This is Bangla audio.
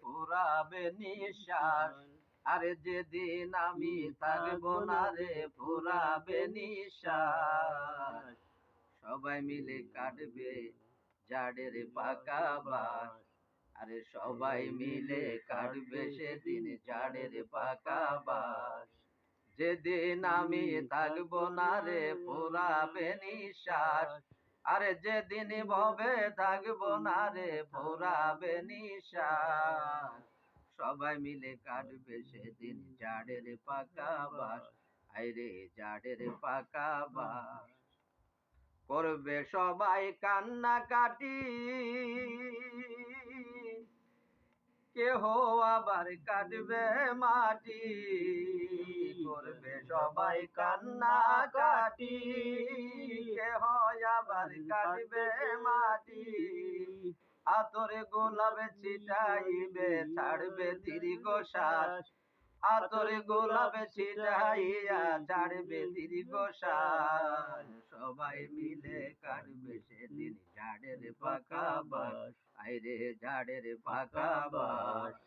ফুরাবে নিঃশ্বাস, আরে যেদিন আমি থাকবো না রে ফুরাবে নিঃশ্বাস। সবাই মিলে কাটবে ঝাড়ের পাকা বাঁশ, আরে সবাই মিলে কাটবে সেদিন ঝাড়ের পাকা বাঁশ। যেদিন আমি থাকবো না রে ফুরাবে নিঃশ্বাস, আরে যেদিন ভবে থাকবো না রে ফুরাবে নিঃশ্বাস। সবাই মিলে কাটবে সেদিন ঝাড়ের পাকা বাঁশ, আইরে ঝাড়ের পাকা বাঁশ। করবে সবাই কান্না কাটি, কেহ আবার কাটবে মাটি। করবে সবাই কান্না কাটি, কেহ আবার কাটবে মাটি। আতরে গোলাপ ছিটাইবে ছাড়বে দীর্ঘ শ্বাস, আতরে গোলাপ ছিটাইয়া ছাড়বে দীর্ঘ শ্বাস। সবাই মিলে কাটবে সেদিন ঝাড়ের পাকা বাঁশ, আইরে ঝাড়ের পাকা বাঁশ।